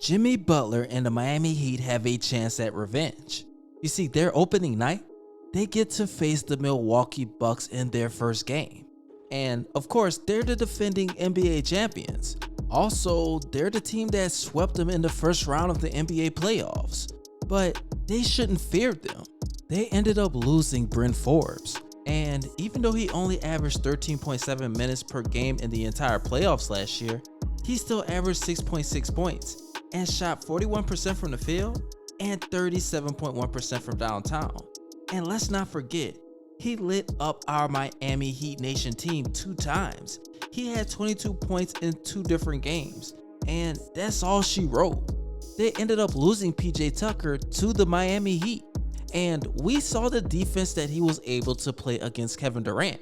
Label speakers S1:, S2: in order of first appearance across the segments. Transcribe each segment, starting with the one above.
S1: Jimmy Butler and the Miami Heat have a chance at revenge. You see, their opening night, they get to face the Milwaukee Bucks in their first game. And of course, they're the defending NBA champions. Also, they're the team that swept them in the first round of the NBA playoffs. But they shouldn't fear them. They ended up losing Bryn Forbes. And even though he only averaged 13.7 minutes per game in the entire playoffs last year, he still averaged 6.6 points and shot 41% from the field and 37.1% from downtown. And let's not forget, he lit up our Miami Heat Nation team 2 times. He had 22 points in 2 different games, and that's all she wrote. They ended up losing PJ Tucker to the Miami Heat, and we saw the defense that he was able to play against Kevin Durant.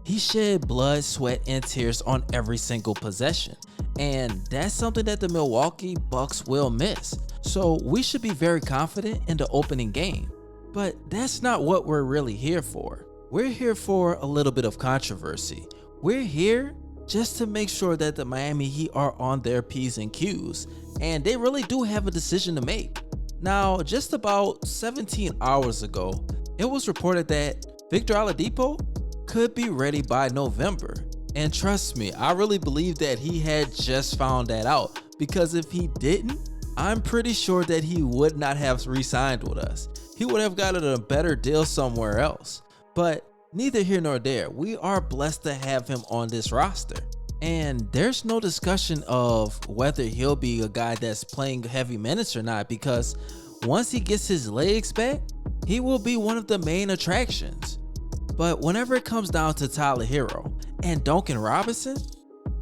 S1: He shed blood, sweat, and tears on every single possession, and that's something that the Milwaukee Bucks will miss. So we should be very confident in the opening game. But that's not what we're really here for. We're here for a little bit of controversy. We're here just to make sure that the Miami Heat are on their P's and Q's, and they really do have a decision to make. Now, just about 17 hours ago, it was reported that Victor Oladipo could be ready by November. And trust me, I really believe that he had just found that out, because if he didn't, I'm pretty sure that he would not have re-signed with us. He would have gotten a better deal somewhere else. But neither here nor there, we are blessed to have him on this roster. And there's no discussion of whether he'll be a guy that's playing heavy minutes or not, because once he gets his legs back, he will be one of the main attractions. But whenever it comes down to Tyler Herro and Duncan Robinson,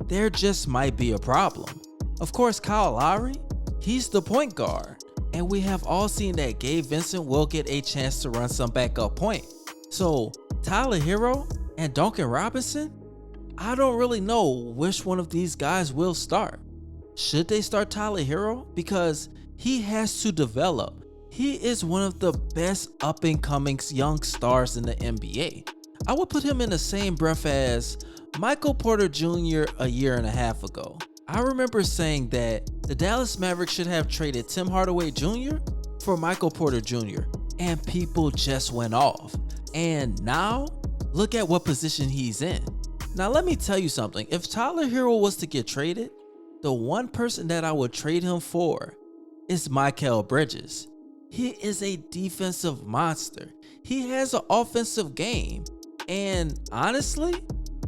S1: there just might be a problem. Of course, Kyle Lowry, he's the point guard, and we have all seen that Gabe Vincent will get a chance to run some backup point. So Tyler Herro and Duncan Robinson, I don't really know which one of these guys will start. Should they start Tyler Herro? Because he has to develop. He is one of the best up and coming young stars in the NBA. I would put him in the same breath as Michael Porter Jr. a year and a half ago. I remember saying that the Dallas Mavericks should have traded Tim Hardaway Jr. for Michael Porter Jr. and people just went off. And now, look at what position he's in. Now let me tell you something, if Tyler Herro was to get traded, the one person that I would trade him for is Mikal Bridges. He is a defensive monster. He has an offensive game. And honestly,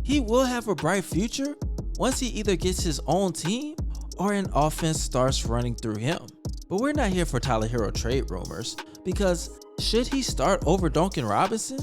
S1: he will have a bright future once he either gets his own team or an offense starts running through him. But we're not here for Tyler Herro trade rumors, because should he start over Duncan Robinson?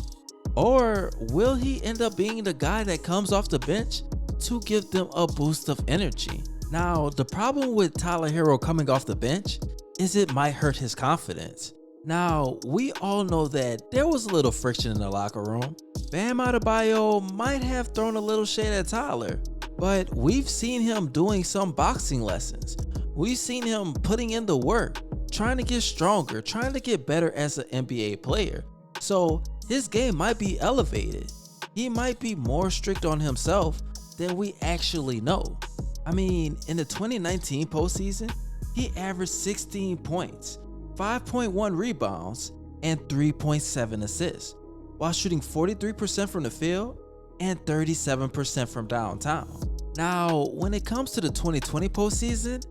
S1: Or will he end up being the guy that comes off the bench to give them a boost of energy? Now, the problem with Tyler Herro coming off the bench is it might hurt his confidence. Now, we all know that there was a little friction in the locker room. Bam Adebayo might have thrown a little shade at Tyler, but we've seen him doing some boxing lessons. We've seen him putting in the work, trying to get stronger, trying to get better as an NBA player. So his game might be elevated. He might be more strict on himself than we actually know. I mean, in the 2019 postseason, he averaged 16 points, 5.1 rebounds, and 3.7 assists, while shooting 43% from the field and 37% from downtown. Now, when it comes to the 2020 postseason,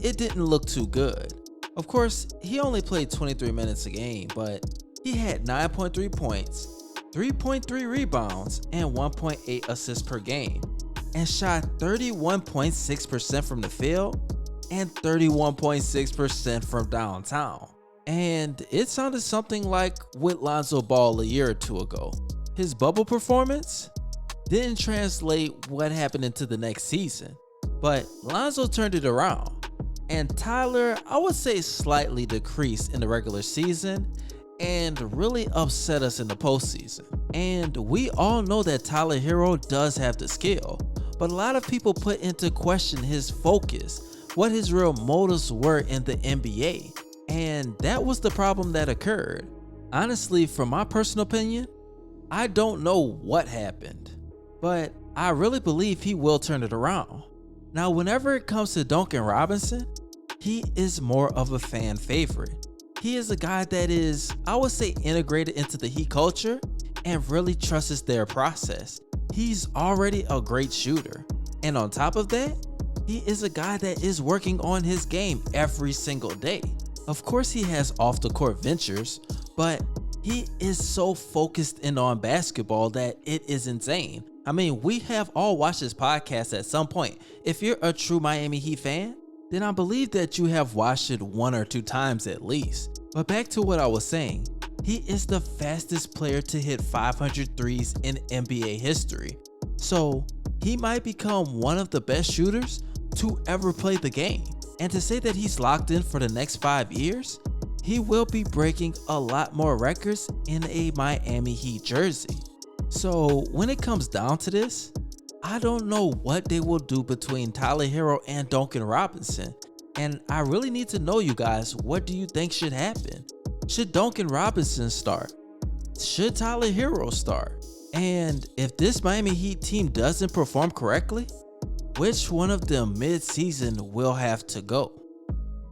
S1: it didn't look too good. Of course, he only played 23 minutes a game, but he had 9.3 points, 3.3 rebounds, and 1.8 assists per game, and shot 31.6% from the field and 31.6% from downtown. And it sounded something like with Lonzo Ball a year or two ago. His bubble performance didn't translate what happened into the next season, but Lonzo turned it around. And Tyler, I would say, slightly decreased in the regular season and really upset us in the postseason. And we all know that Tyler Herro does have the skill, but a lot of people put into question his focus, what his real motives were in the NBA. And that was the problem that occurred. Honestly, from my personal opinion, I don't know what happened, but I really believe he will turn it around. Now, whenever it comes to Duncan Robinson, he is more of a fan favorite. He is a guy that is, I would say, integrated into the Heat culture and really trusts their process. He's already a great shooter. And on top of that, he is a guy that is working on his game every single day. Of course, he has off the court ventures, but he is so focused in on basketball that it is insane. I mean, we have all watched this podcast at some point. If you're a true Miami Heat fan, then I believe that you have watched it 1 or 2 times at least. But back to what I was saying, he is the fastest player to hit 500 threes in NBA history. So he might become one of the best shooters to ever play the game. And to say that he's locked in for the next 5 years, he will be breaking a lot more records in a Miami Heat jersey. So when it comes down to this, I don't know what they will do between Tyler Herro and Duncan Robinson. And I really need to know, you guys, what do you think should happen? Should Duncan Robinson start? Should Tyler Herro start? And if this Miami Heat team doesn't perform correctly, which one of them mid-season will have to go?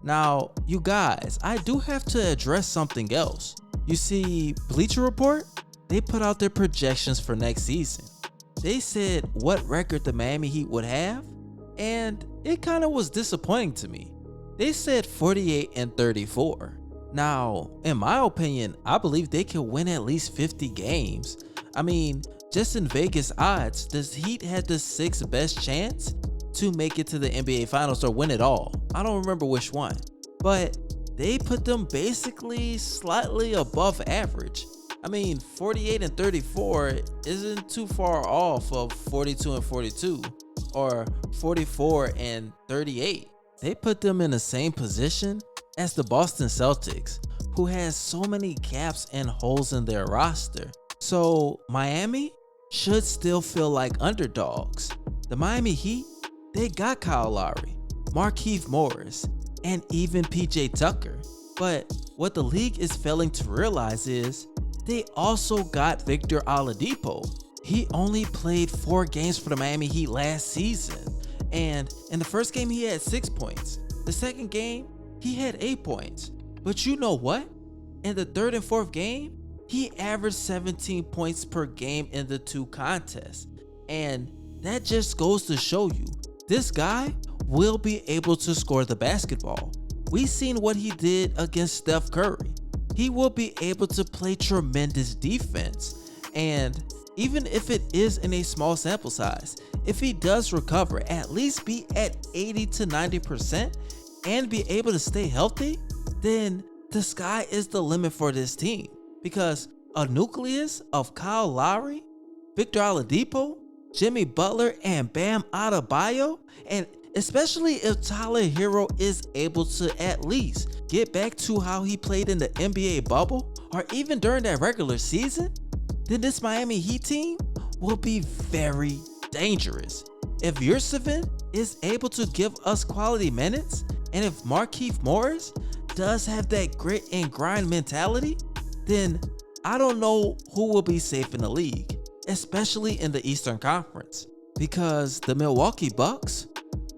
S1: Now, you guys, I do have to address something else. You see, Bleacher Report, they put out their projections for next season. They said what record the Miami Heat would have, and it kind of was disappointing to me. They said 48-34. Now, in my opinion, I believe they can win at least 50 games. I mean, just in Vegas odds, the Heat had the 6th best chance to make it to the NBA Finals or win it all. I don't remember which one, but they put them basically slightly above average. I mean, 48-34 isn't too far off of 42-42 or 44-38. They put them in the same position as the Boston Celtics, who has so many gaps and holes in their roster. So Miami should still feel like underdogs. The Miami Heat, they got Kyle Lowry, Markieff Morris, and even PJ Tucker. But what the league is failing to realize is they also got Victor Oladipo. He only played 4 games for the Miami Heat last season. And in the first game, he had 6 points. The second game, he had 8 points. But you know what? In the third and fourth game, he averaged 17 points per game in the 2 contests. And that just goes to show you, this guy will be able to score the basketball. We've seen what he did against Steph Curry. He will be able to play tremendous defense. And even if it is in a small sample size, if he does recover, at least be at 80-90% and be able to stay healthy, then the sky is the limit for this team. Because a nucleus of Kyle Lowry, Victor Oladipo, Jimmy Butler, and Bam Adebayo, and especially if Tyler Herro is able to at least get back to how he played in the NBA bubble or even during that regular season, then this Miami Heat team will be very dangerous. If Yurtseven is able to give us quality minutes, and if Markieff Morris does have that grit and grind mentality, then I don't know who will be safe in the league, especially in the Eastern Conference, because the Milwaukee Bucks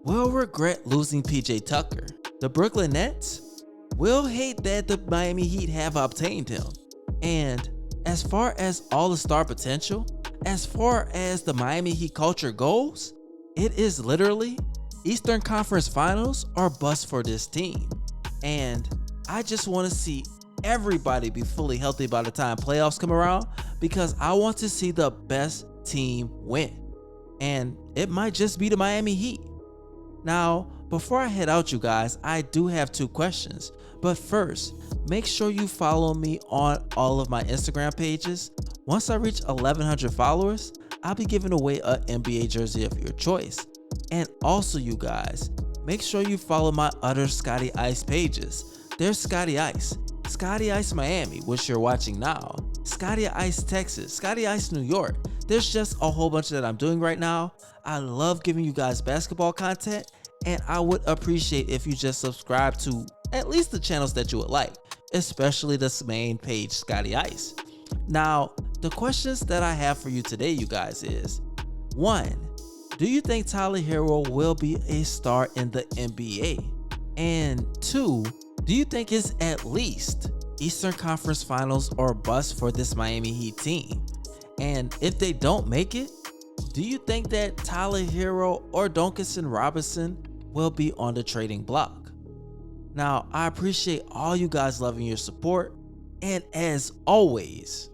S1: will regret losing PJ Tucker. The Brooklyn Nets will hate that the Miami Heat have obtained him. And as far as all the star potential, as far as the Miami Heat culture goes, it is literally Eastern Conference Finals or bust for this team. And I just want to see everybody be fully healthy by the time playoffs come around, because I want to see the best team win. And it might just be the Miami Heat. Now, before I head out, you guys, I do have 2 questions. But first, make sure you follow me on all of my Instagram pages. Once I reach 1,100 followers, I'll be giving away an NBA jersey of your choice. And also, you guys, make sure you follow my other ScottyIce pages. There's ScottyIce, ScottyIce Miami, which you're watching now, ScottyIce Texas, ScottyIce New York. There's just a whole bunch that I'm doing right now. I love giving you guys basketball content, and I would appreciate if you just subscribe to at least the channels that you would like, especially this main page, ScottyIce. Now, the questions that I have for you today, you guys, is 1. Do you think Tyler Herro will be a star in the NBA? And 2, do you think it's at least Eastern Conference Finals or bust for this Miami Heat team? And if they don't make it, do you think that Tyler Herro or Duncan Robinson will be on the trading block? Now, I appreciate all you guys loving your support, and as always,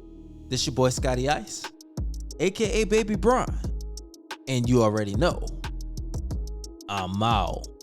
S1: this your boy ScottyIce, aka Baby Bron, and you already know, I'm out.